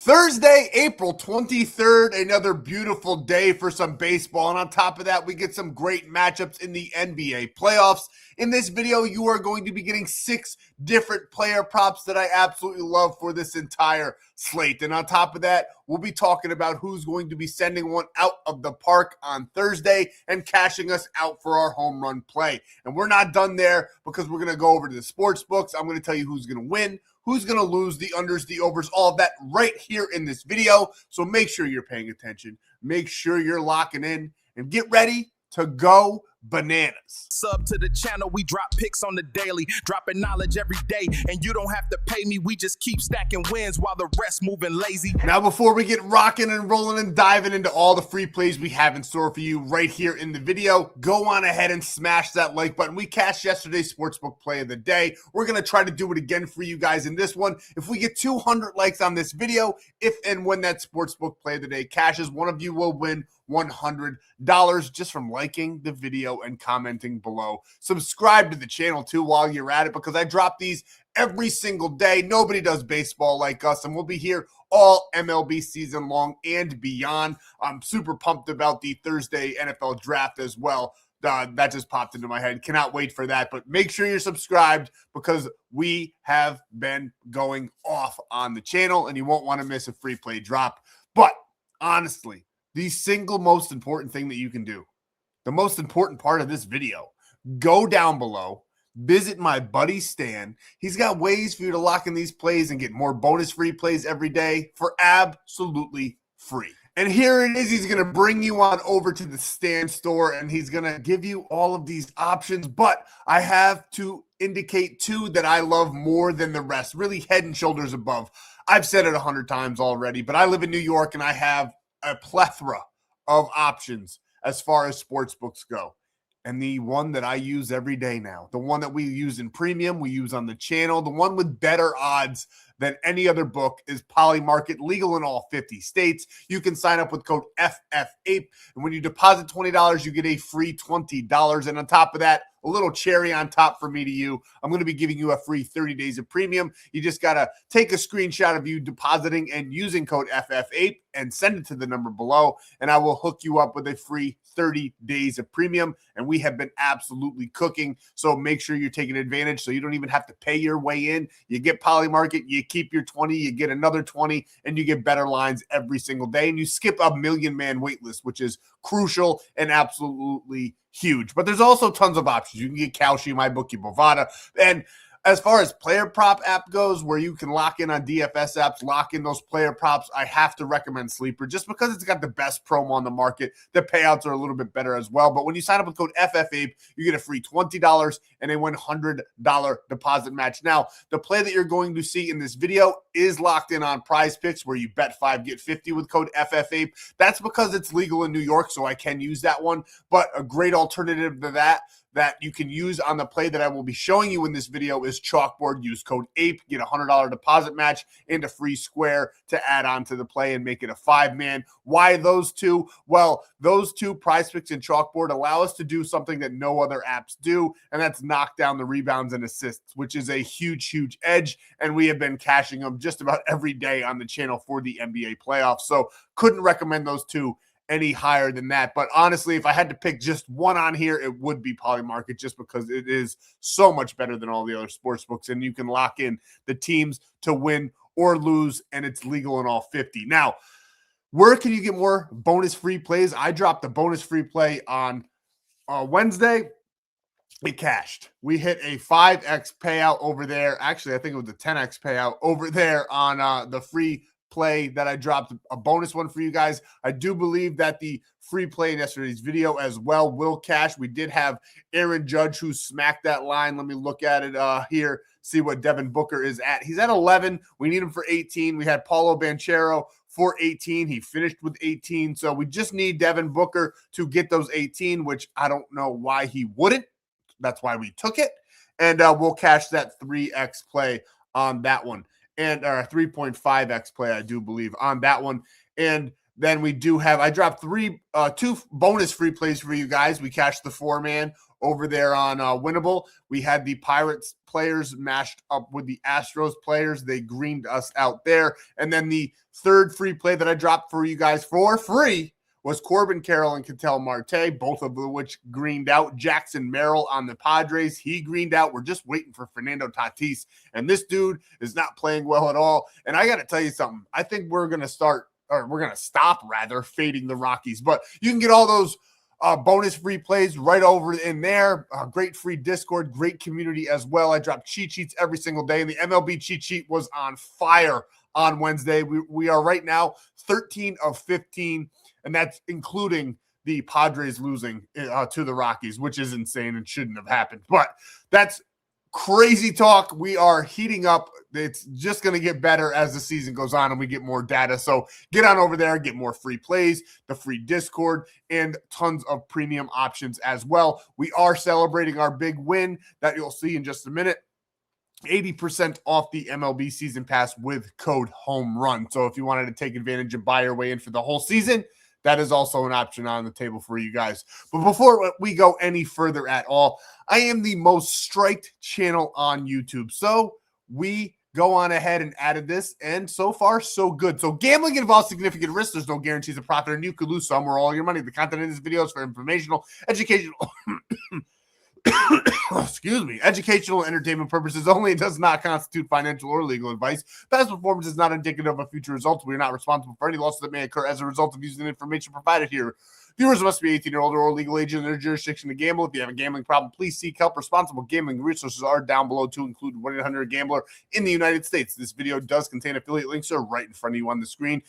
Thursday, April 23rd, another beautiful day for some baseball. And on top of that, we get some great matchups in the NBA playoffs. In this video, you are going to be getting 6 different player props that I absolutely love for this entire slate. And on top of that, we'll be talking about who's going to be sending one out of the park on Thursday and cashing us out for our home run play. And we're not done there because we're going to go over to the sports books. I'm going to tell you who's going to win, who's going to lose, the unders, the overs, all of that right here in this video. So make sure you're paying attention. Make sure you're locking in and get ready to go bananas. Sub to the channel, we drop picks on the daily, dropping knowledge every day, and you don't have to pay me, we just keep stacking wins while the rest moving lazy. Now before we get rocking and rolling and diving into all the free plays we have in store for you right here in the video, go on ahead and smash that like button. We cashed yesterday's sportsbook play of the day. We're going to try to do it again for you guys in this one. If we get 200 likes on this video, if and when that sportsbook play of the day cashes, one of you will win $100 just from liking the video and commenting below. Subscribe to the channel too while you're at it, because I drop these every single day. Nobody does baseball like us, and we'll be here all MLB season long and beyond. I'm super pumped about the Thursday NFL draft as well. That just popped into my head. Cannot wait for that. But make sure you're subscribed, because we have been going off on the channel and you won't want to miss a free play drop. But honestly, the single most important thing that you can do, the most important part of this video, go down below, visit my buddy Stan. He's got ways for you to lock in these plays and get more bonus free plays every day for absolutely free. And here it is. He's going to bring you on over to the Stan.store, and he's going to give you all of these options. But I have to indicate 2 that I love more than the rest, really head and shoulders above. I've said it 100 times already, but I live in New York and I have a plethora of options as far as sports books go. And the one that I use every day now, the one that we use in premium, we use on the channel, the one with better odds than any other book, is Polymarket, legal in all 50 states. You can sign up with code FF8, and when you deposit $20, you get a free $20. And on top of that, a little cherry on top for me to you, I'm going to be giving you a free 30 days of premium. You just got to take a screenshot of you depositing and using code FF8 and send it to the number below, and I will hook you up with a free 30 days of premium. And we have been absolutely cooking, so make sure you're taking advantage so you don't even have to pay your way in. You get Polymarket, you keep your 20, you get another 20, and you get better lines every single day, and you skip a million-man wait list, which is crucial and absolutely huge. But there's also tons of options. You can get Kalshi, MyBookie, Bovada, and as far as player prop app goes, where you can lock in on DFS apps, lock in those player props, I have to recommend Sleeper just because it's got the best promo on the market. The payouts are a little bit better as well. But when you sign up with code FF8, you get a free $20 and a $100 deposit match. Now, the play that you're going to see in this video is locked in on Prizepicks, where you bet 5, get 50 with code FF8. That's because it's legal in New York, so I can use that one. But a great alternative to that you can use on the play that I will be showing you in this video is Chalkboard. Use code APE, get a $100 deposit match and a free square to add on to the play and make it a 5-man. Why those two? Well, those two, Prizepicks and Chalkboard, allow us to do something that no other apps do, and that's knock down the rebounds and assists, which is a huge, huge edge, and we have been cashing them just about every day on the channel for the NBA playoffs. So couldn't recommend those two any higher than that. But honestly, if I had to pick just one on here, it would be Polymarket, just because it is so much better than all the other sports books, and you can lock in the teams to win or lose, and it's legal in all 50. Now, where can you get more bonus free plays? I dropped the bonus free play on Wednesday. It cashed. We hit a 5x payout over there. Actually, I think it was a 10x payout over there on the free play that I dropped, a bonus one for you guys. I do believe that the free play in yesterday's video as well will cash. We did have Aaron Judge who smacked that line. Let me look at it here, see what Devin Booker is at. He's at 11. We need him for 18. We had Paulo Banchero for 18. He finished with 18. So we just need Devin Booker to get those 18, which I don't know why he wouldn't. That's why we took it. And we'll cash that 3x play on that one. And our 3.5x play, I do believe, on that one. And then we do have, I dropped 2 bonus free plays for you guys. We cashed the 4-man over there on Winnable. We had the Pirates players mashed up with the Astros players. They greened us out there. And then the third free play that I dropped for you guys for free was Corbin Carroll and Ketel Marte, both of which greened out. Jackson Merrill on the Padres, he greened out. We're just waiting for Fernando Tatis, and this dude is not playing well at all. And I got to tell you something. I think we're going to stop fading the Rockies. But you can get all those bonus free plays right over in there. Great free Discord, great community as well. I drop cheat sheets every single day, and the MLB cheat sheet was on fire on Wednesday. We are right now 13 of 15, and that's including the Padres losing to the Rockies, which is insane and shouldn't have happened. But that's crazy talk. We are heating up. It's just going to get better as the season goes on and we get more data. So get on over there, get more free plays, the free Discord, and tons of premium options as well. We are celebrating our big win that you'll see in just a minute. 80% off the MLB season pass with code home run. So if you wanted to take advantage and buy your way in for the whole season, that is also an option on the table for you guys. But before we go any further at all, I am the most striked channel on YouTube. So we go on ahead and added this, and so far, so good. So gambling involves significant risk. There's no guarantees of profit, and you could lose some or all your money. The content in this video is for informational, educational, educational and entertainment purposes only. It does not constitute financial or legal advice. Past performance is not indicative of future results. We are not responsible for any losses that may occur as a result of using the information provided here. Viewers must be 18 or older or legal age in their jurisdiction to gamble. If you have a gambling problem, please seek help. Responsible gambling resources are down below to include 1-800-GAMBLER in the United States. This video does contain affiliate links that are right in front of you on the screen.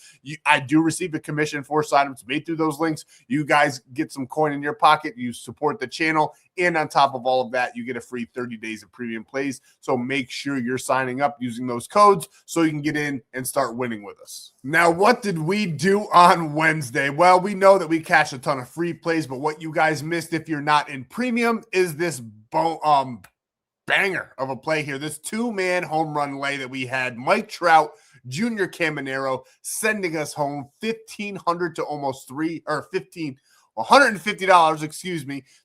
I do receive a commission for items made through those links. You guys get some coin in your pocket. You support the channel. And on top of all of that, you get a free 30 days of premium plays. So make sure you're signing up using those codes so you can get in and start winning with us. Now, what did we do on Wednesday? Well, we know that we cashed a ton of free plays, but what you guys missed if you're not in premium is this banger of a play here. This two-man home run lay that we had. Mike Trout, Junior Caminero sending us home $1,500 to almost $150,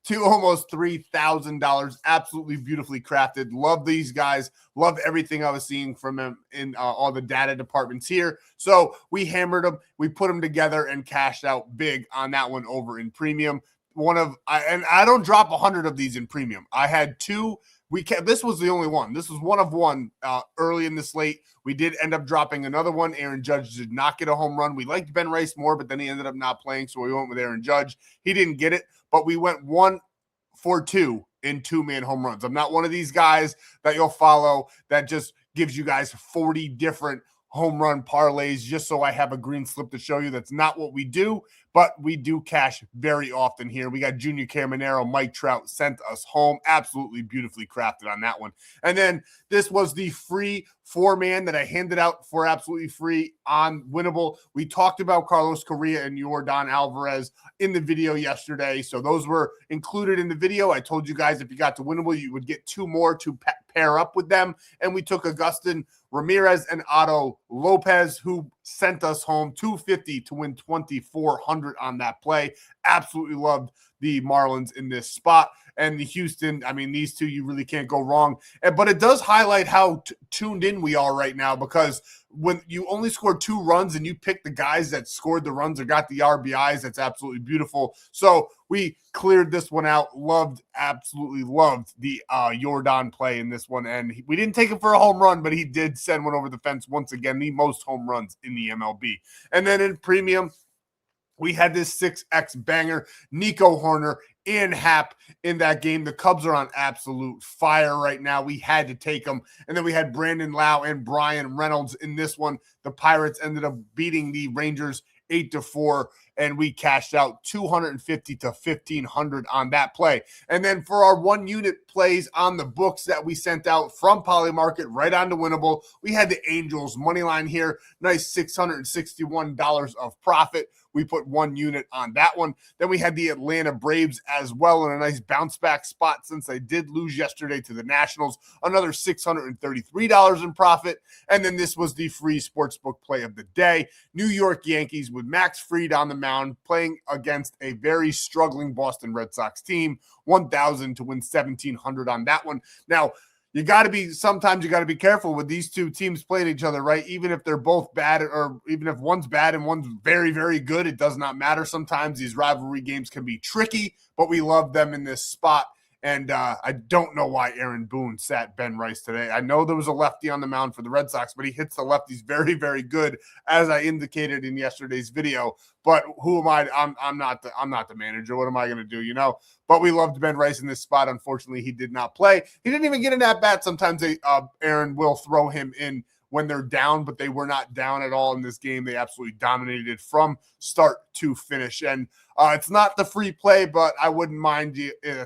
to almost $3,000. Absolutely beautifully crafted. Love these guys. Love everything I was seeing from them in all the data departments here. So we hammered them. We put them together and cashed out big on that one over in premium. I don't drop 100 of these in premium. I had two. This was the only one. This was one of one early in the slate. We did end up dropping another one. Aaron Judge did not get a home run. We liked Ben Rice more, but then he ended up not playing, so we went with Aaron Judge. He didn't get it, but we went 1 for 2 in two-man home runs. I'm not one of these guys that you'll follow that just gives you guys 40 different home run parlays just so I have a green slip to show you. That's not what we do, but we do cash very often here. We got Junior Caminero, Mike Trout sent us home. Absolutely beautifully crafted on that one. And then this was the free four-man that I handed out for absolutely free on Winnable. We talked about Carlos Correa and Yordan Alvarez in the video yesterday, so those were included in the video. I told you guys if you got to Winnable, you would get two more to pair up with them, and we took Agustin Ramirez and Otto Lopez, who sent us home $250 to win $2,400 on that play. Absolutely loved the Marlins in this spot. And the Houston, I mean, these two, you really can't go wrong. But it does highlight how tuned in we are right now, because when you only scored 2 runs and you pick the guys that scored the runs or got the RBIs, that's absolutely beautiful. So we cleared this one out. Absolutely loved the Yordan play in this one. And we didn't take him for a home run, but he did send one over the fence once again, the most home runs in the MLB. And then in premium, we had this 6X banger, Nico Horner and Hap in that game. The Cubs are on absolute fire right now. We had to take them. And then we had Brandon Lau and Brian Reynolds in this one. The Pirates ended up beating the Rangers 8-4, and we cashed out $250 to $1,500 on that play. And then for our 1 unit plays on the books that we sent out from Polymarket right on to Winnable, we had the Angels money line here. Nice $661 of profit. We put 1 unit on that one. Then we had the Atlanta Braves as well in a nice bounce back spot since they did lose yesterday to the Nationals. Another $633 in profit. And then this was the free sportsbook play of the day. New York Yankees with Max Fried on the mound, playing against a very struggling Boston Red Sox team. 1,000 to win 1,700 on that one. Now, sometimes you got to be careful with these two teams playing each other, right? Even if they're both bad, or even if one's bad and one's very, very good, it does not matter. Sometimes these rivalry games can be tricky, but we love them in this spot. And I don't know why Aaron Boone sat Ben Rice today. I know there was a lefty on the mound for the Red Sox, but he hits the lefties very, very good, as I indicated in yesterday's video. But who am I? I'm not the manager. What am I going to do? You know. But we loved Ben Rice in this spot. Unfortunately, he did not play. He didn't even get an at bat. Sometimes Aaron will throw him in when they're down, but they were not down at all in this game. They absolutely dominated from start to finish. And it's not the free play, but I wouldn't mind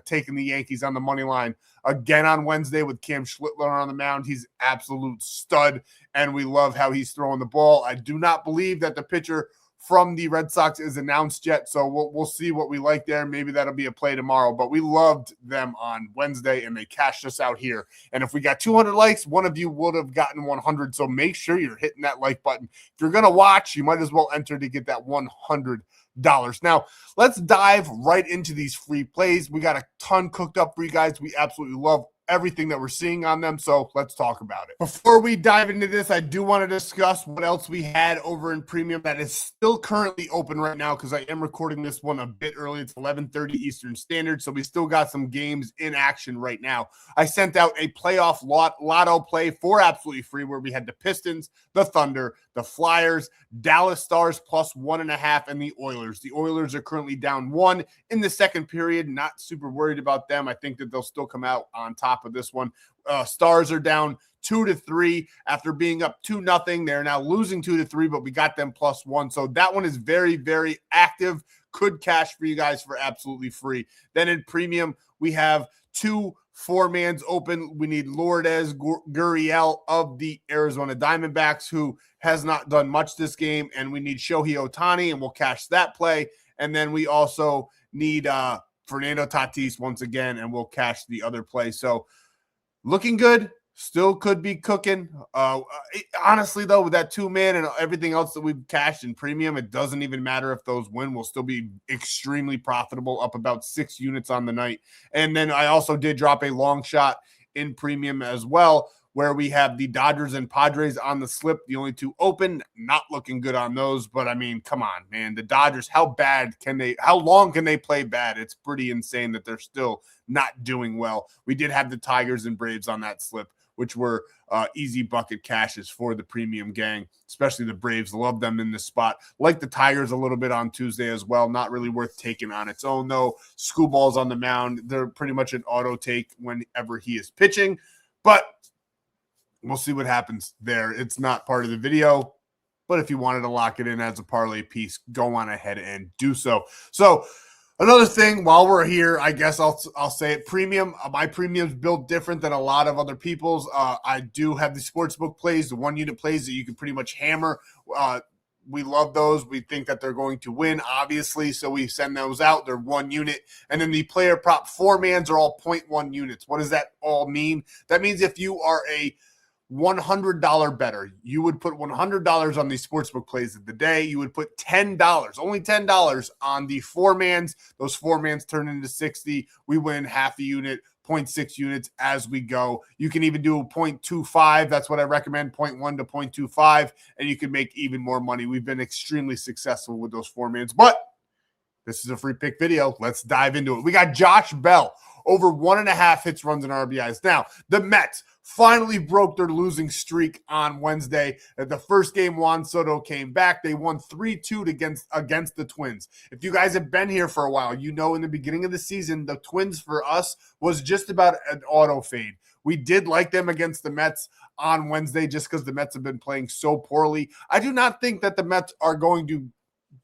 taking the Yankees on the money line again on Wednesday with Cam Schlittler on the mound. He's absolute stud, and we love how he's throwing the ball. I do not believe that the pitcher from the Red Sox is announced yet, so we'll see what we like there. Maybe that'll be a play tomorrow, but we loved them on Wednesday, and they cashed us out here. And if we got 200 likes, one of you would have gotten 100, so make sure you're hitting that like button. If you're going to watch, you might as well enter to get that $100. Now, let's dive right into these free plays. We got a ton cooked up for you guys. We absolutely love everything that we're seeing on them, so let's talk about it. Before we dive into this, I do want to discuss what else we had over in Premium that is still currently open right now, because I am recording this one a bit early. It's 11:30 Eastern Standard, so we still got some games in action right now. I sent out a playoff lotto play for absolutely free, where we had the Pistons, the Thunder, the Flyers, Dallas Stars plus 1.5, and the Oilers. The Oilers are currently down 1 in the second period. Not super worried about them. I think that they'll still come out on top of this one. Stars are down 2-3 after being up 2-0. They're now losing 2-3, but we got them plus 1. So that one is very, very active. Could cash for you guys for absolutely free. Then in Premium, we have 2 4-mans open. We need Lourdes Gurriel of the Arizona Diamondbacks, who has not done much this game, and we need Shohei Ohtani, and we'll cash that play. And then we also need Fernando Tatis once again, and we'll cash the other play. So looking good. Still could be cooking. Honestly, though, with that 2-man and everything else that we've cashed in Premium, it doesn't even matter if those win. We'll still be extremely profitable, up about 6 units on the night. And then I also did drop a long shot in Premium as well, where we have the Dodgers and Padres on the slip, the only 2 open. Not looking good on those, but I mean, come on, man. The Dodgers, how long can they play bad? It's pretty insane that they're still not doing well. We did have the Tigers and Braves on that slip, which were easy bucket cashes for the Premium gang, especially the Braves. Love them in this spot. Like the Tigers a little bit on Tuesday as well. Not really worth taking on its own, though. Screwball's on the mound. They're pretty much an auto take whenever he is pitching, but we'll see what happens there. It's not part of the video, but if you wanted to lock it in as a parlay piece, go on ahead and do so. So another thing, while we're here, I guess I'll say it. Premium, my Premium's built different than a lot of other people's. I do have the sportsbook plays, the 1-unit plays that you can pretty much hammer. We love those. We think that they're going to win, obviously, so we send those out. They're 1 unit. And then the player prop 4-mans are all 0.1 units. What does that all mean? That means if you are a $100 better, you would put $100 on the sportsbook plays of the day. You would put $10, only $10 on the 4-mans. Those 4-mans turn into 60. We win half a unit, 0.6 units as we go. You can even do a 0.25. That's what I recommend, 0.1 to 0.25, and you can make even more money. We've been extremely successful with those 4-mans, but this is a free pick video. Let's dive into it. We got Josh Bell over 1.5 hits, runs, and RBIs. Now, the Mets finally broke their losing streak on Wednesday. At the first game, Juan Soto came back. They won 3-2 against the Twins. If you guys have been here for a while, you know in the beginning of the season, the Twins for us was just about an auto fade. We did like them against the Mets on Wednesday just because the Mets have been playing so poorly. I do not think that the Mets are going to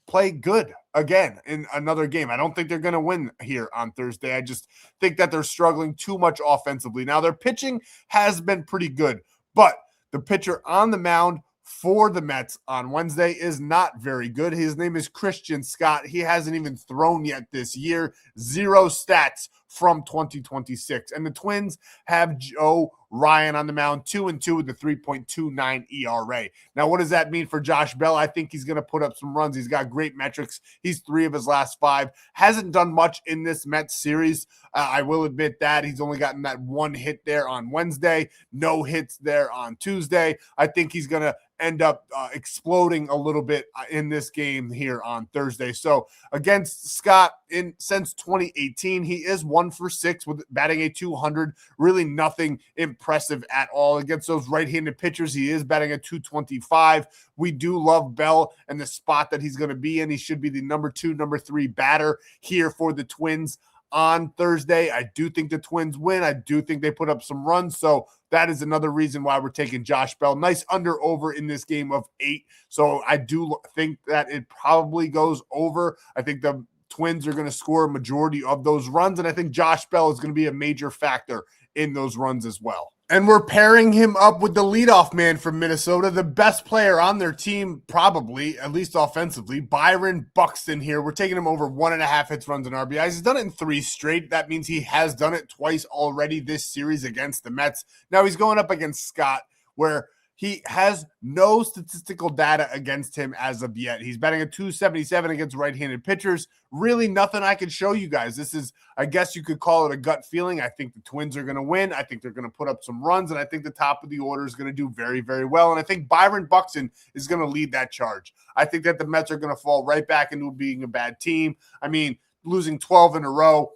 play good again in another game. I don't think they're going to win here on Thursday. I just think that they're struggling too much offensively. Now, their pitching has been pretty good, but the pitcher on the mound for the Mets on Wednesday is not very good. His name is Christian Scott. He hasn't even thrown yet this year. 0 stats from 2026. And the Twins have Joe Ryan on the mound, 2-2 with a 3.29 ERA. Now, what does that mean for Josh Bell? I think he's going to put up some runs. He's got great metrics. He's 3 of his last 5. Hasn't done much in this Mets series. I will admit that. He's only gotten that 1 hit there on Wednesday, no hits there on Tuesday. I think he's going to end up exploding a little bit in this game here on Thursday. So against Scott, since 2018, he is 1 for 6 with batting a 200. Really nothing impressive at all against those right-handed pitchers. He is batting a 225. We do love Bell and the spot that he's going to be in. He should be the number 2, number 3 batter here for the Twins on Thursday. I do think the Twins win. I do think they put up some runs. So that is another reason why we're taking Josh Bell. Nice under over in this game of 8. So I do think that it probably goes over. I think the Twins are going to score a majority of those runs. And I think Josh Bell is going to be a major factor in those runs as well. And we're pairing him up with the leadoff man from Minnesota, the best player on their team, probably, at least offensively, Byron Buxton here. We're taking him over 1.5 hits, runs, and RBIs. He's done it in 3 straight. That means he has done it twice already this series against the Mets. Now he's going up against Scott, where he has no statistical data against him as of yet. He's batting a 277 against right-handed pitchers. Really nothing I can show you guys. This is, I guess you could call it a gut feeling. I think the Twins are going to win. I think they're going to put up some runs, and I think the top of the order is going to do very, very well. And I think Byron Buxton is going to lead that charge. I think that the Mets are going to fall right back into being a bad team. I mean, losing 12 in a row,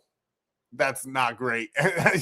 that's not great.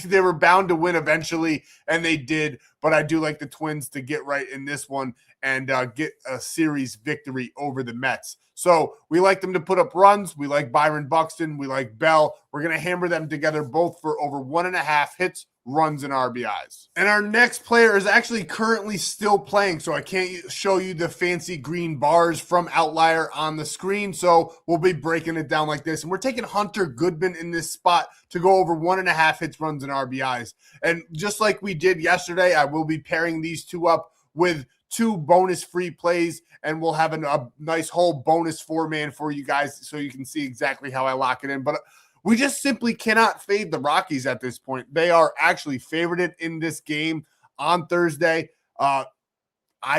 They were bound to win eventually, and they did. But I do like the Twins to get right in this one and get a series victory over the Mets. So we like them to put up runs. We like Byron Buxton. We like Bell. We're going to hammer them together both for over 1.5 hits, runs, and RBIs. And our next player is actually currently still playing, so I can't show you the fancy green bars from Outlier on the screen, so we'll be breaking it down like this. And we're taking Hunter Goodman in this spot to go over 1.5 hits, runs, and RBIs. And just like we did yesterday, I will be pairing these two up with 2 bonus free plays, and we'll have a nice whole bonus 4-man for you guys so you can see exactly how I lock it in. But we just simply cannot fade the Rockies at this point. They are actually favorited in this game on Thursday. I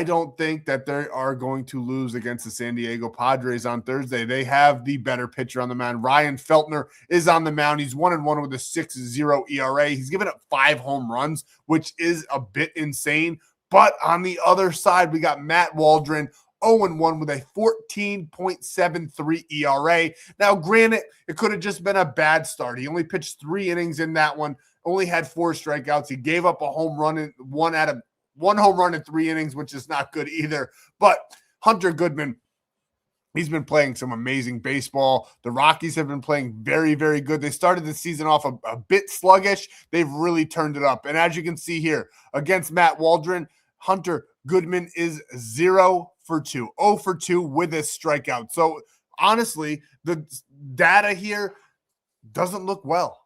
don't think that they are going to lose against the San Diego Padres on Thursday. They have the better pitcher on the mound. Ryan Feltner is on the mound. He's 1-1 with a 6.0 ERA. He's given up 5 home runs, which is a bit insane. But on the other side, we got Matt Waldron, 0-1 with a 14.73 ERA. Now, granted, it could have just been a bad start. He only pitched 3 innings in that one, only had 4 strikeouts. He gave up a home run in one home run in 3 innings, which is not good either. But Hunter Goodman, he's been playing some amazing baseball. The Rockies have been playing very, very good. They started the season off a bit sluggish. They've really turned it up. And as you can see here, against Matt Waldron, Hunter Goodman is 0 for 2 with a strikeout. So honestly, the data here doesn't look well.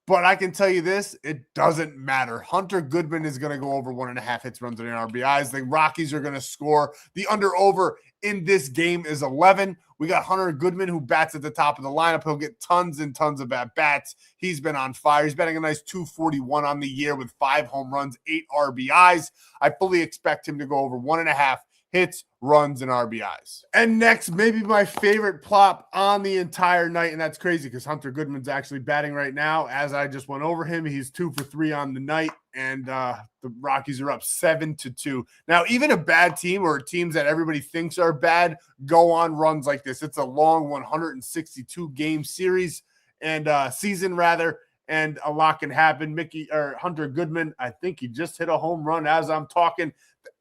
But I can tell you this, it doesn't matter. Hunter Goodman is going to go over 1.5 hits, runs, and RBIs. The Rockies are going to score. The under-over in this game is 11. We got Hunter Goodman, who bats at the top of the lineup. He'll get tons and tons of at-bats. He's been on fire. He's batting a nice 241 on the year with 5 home runs, 8 RBIs. I fully expect him to go over 1.5 hits, runs, and RBIs. And next, maybe my favorite plop on the entire night, and that's crazy because Hunter Goodman's actually batting right now. As I just went over him, he's 2 for 3 on the night, and the Rockies are up 7-2. Now, even a bad team or teams that everybody thinks are bad go on runs like this. It's a long 162-game series and season, rather, and a lot can happen. Hunter Goodman, I think he just hit a home run as I'm talking.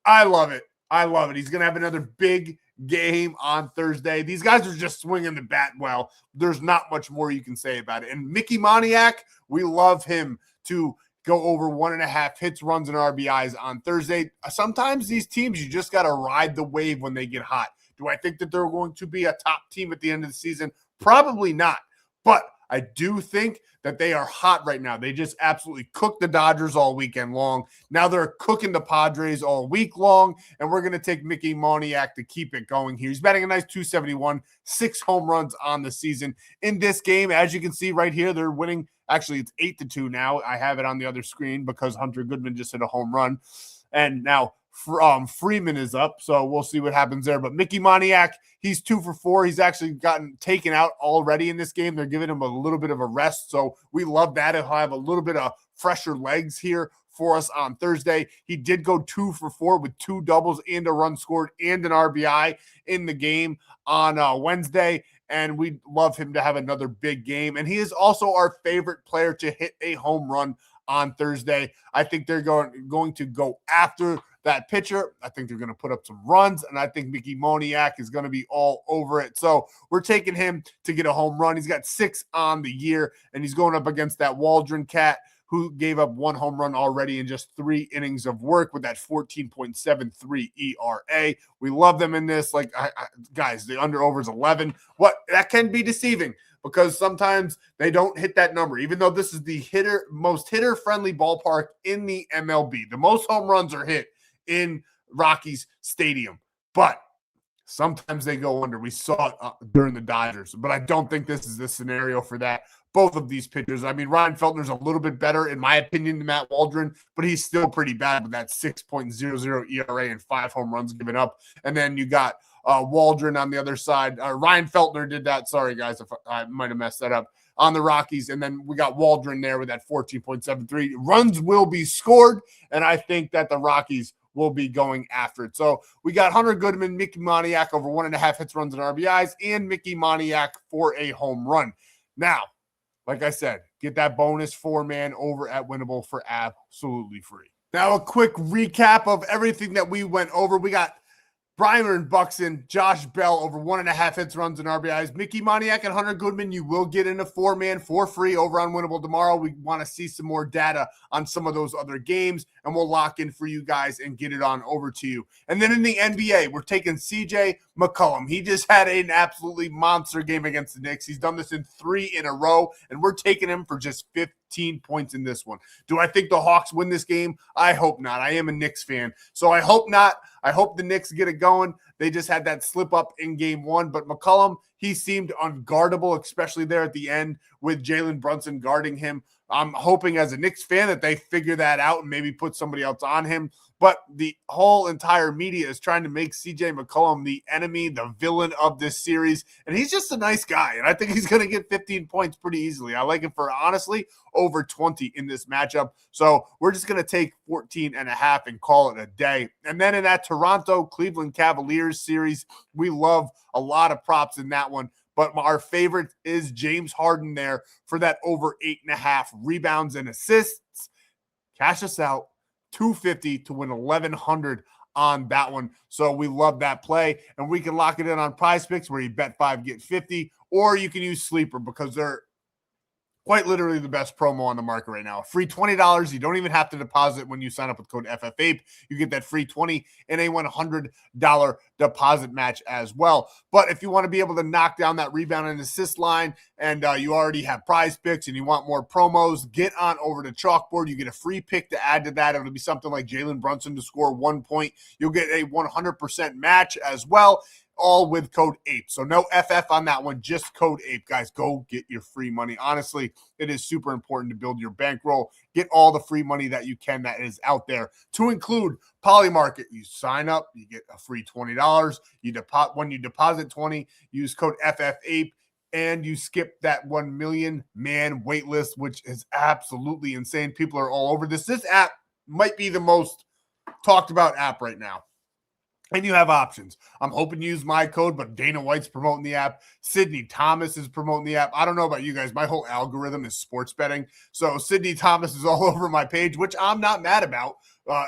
I love it. I love it. He's going to have another big game on Thursday. These guys are just swinging the bat well. There's not much more you can say about it. And Mickey Moniak, we love him to go over 1.5 hits, runs, and RBIs on Thursday. Sometimes these teams, you just got to ride the wave when they get hot. Do I think that they're going to be a top team at the end of the season? Probably not. But I do think that they are hot right now. They just absolutely cooked the Dodgers all weekend long. Now they're cooking the Padres all week long, and we're going to take Mickey Moniak to keep it going here. He's batting a nice 271, 6 home runs on the season. In this game, as you can see right here, they're winning Actually, it's 8-2 now. I have it on the other screen because Hunter Goodman just hit a home run. And now Freeman is up, so we'll see what happens there. But Mickey Moniak, he's 2 for 4. He's actually gotten taken out already in this game. They're giving him a little bit of a rest, so we love that. He'll have a little bit of fresher legs here for us on Thursday. He did go 2 for 4 with 2 doubles and a run scored and an RBI in the game on Wednesday, and we'd love him to have another big game. And he is also our favorite player to hit a home run on Thursday. I think they're going to go after that pitcher. I think they're going to put up some runs, and I think Mickey Moniak is going to be all over it. So we're taking him to get a home run. He's got 6 on the year, and he's going up against that Waldron cat who gave up 1 home run already in just 3 innings of work with that 14.73 ERA. We love them in this. Like, guys, the under-over is 11. What? That can be deceiving because sometimes they don't hit that number, even though this is the most hitter-friendly ballpark in the MLB. The most home runs are hit in Rockies Stadium, but sometimes they go under. We saw it during the Dodgers, but I don't think this is the scenario for that. Both of these pitchers. I mean, Ryan Feltner's a little bit better, in my opinion, than Matt Waldron, but he's still pretty bad with that 6.00 ERA and 5 home runs given up. And then you got Waldron on the other side. Ryan Feltner did that. Sorry, guys, if I might have messed that up on the Rockies. And then we got Waldron there with that 14.73. Runs will be scored, and I think that the Rockies will be going after it. So we got Hunter Goodman, Mickey Moniak over 1.5 hits, runs, and RBIs, and Mickey Moniak for a home run. Now, like I said, get that bonus 4-man over at Winnable for absolutely free. Now, a quick recap of everything that we went over. We got Byron Buxton, Josh Bell over 1.5 hits, runs, and RBIs. Mickey Moniak and Hunter Goodman, you will get in a 4-man for free over on Winnable tomorrow. We want to see some more data on some of those other games, and we'll lock in for you guys and get it on over to you. And then in the NBA, we're taking CJ McCollum. He just had an absolutely monster game against the Knicks. He's done this in 3 in a row, and we're taking him for just 15 points in this one. Do I think the Hawks win this game? I hope not. I am a Knicks fan, so I hope not. I hope the Knicks get it going. They just had that slip up in game 1, but McCollum, he seemed unguardable, especially there at the end with Jalen Brunson guarding him. I'm hoping as a Knicks fan that they figure that out and maybe put somebody else on him. But the whole entire media is trying to make CJ McCollum the enemy, the villain of this series. And he's just a nice guy. And I think he's going to get 15 points pretty easily. I like him for, honestly, over 20 in this matchup. So we're just going to take 14.5 and call it a day. And then in that Toronto-Cleveland Cavaliers series, we love a lot of props in that one. But our favorite is James Harden there for that over 8.5 rebounds and assists. Cash us out, $250 to win $1,100 on that one. So we love that play. And we can lock it in on Prizepicks where you bet 5, get 50. Or you can use Sleeper because they're quite literally the best promo on the market right now. Free $20. You don't even have to deposit when you sign up with code FFAPE. You get that free $20 and a $100 deposit match as well. But if you want to be able to knock down that rebound and assist line and you already have Prizepicks and you want more promos, get on over to Chalkboard. You get a free pick to add to that. It'll be something like Jalen Brunson to score 1 point. You'll get a 100% match as well, all with code APE. So no FF on that one, just code APE. Guys, go get your free money. Honestly, it is super important to build your bankroll. Get all the free money that you can that is out there, to include Polymarket. You sign up, you get a free $20. When you deposit 20, use code FFAPE, and you skip that 1 million man wait list, which is absolutely insane. People are all over this. This app might be the most talked about app right now. And you have options. I'm hoping to use my code, but Dana White's promoting the app. Sidney Thomas is promoting the app. I don't know about you guys. My whole algorithm is sports betting. So Sidney Thomas is all over my page, which I'm not mad about.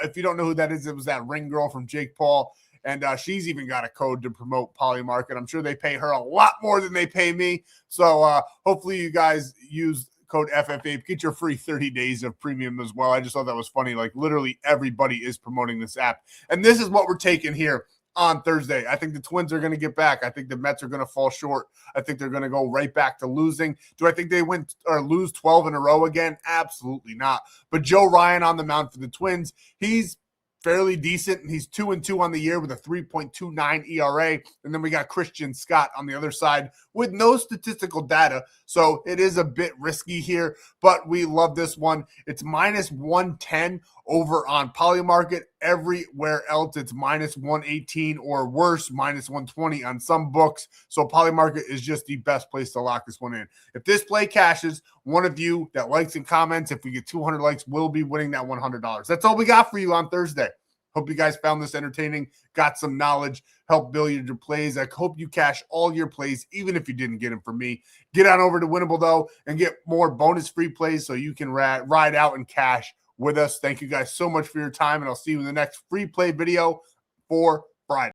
If you don't know who that is, it was that ring girl from Jake Paul. And she's even got a code to promote Polymarket. I'm sure they pay her a lot more than they pay me. So hopefully you guys use code FFA. Get your free 30 days of premium as well. I just thought that was funny. Like, literally everybody is promoting this app. And this is what we're taking here on Thursday. I think the Twins are going to get back. I think the Mets are going to fall short. I think they're going to go right back to losing. Do I think they win or lose 12 in a row again? Absolutely not. But Joe Ryan on the mound for the Twins, he's fairly decent. He's 2-2 on the year with a 3.29 ERA. And then we got Christian Scott on the other side with no statistical data. So it is a bit risky here, but we love this one. It's minus 110 over on Polymarket. Everywhere else, it's minus 118 or worse, minus 120 on some books. So Polymarket is just the best place to lock this one in. If this play cashes, one of you that likes and comments, if we get 200 likes, will be winning that $100. That's all we got for you on Thursday. Hope you guys found this entertaining, got some knowledge, helped build your plays. I hope you cash all your plays, even if you didn't get them from me. Get on over to Winnable, though, and get more bonus free plays so you can ride out and cash with us. Thank you guys so much for your time, and I'll see you in the next free play video for Friday.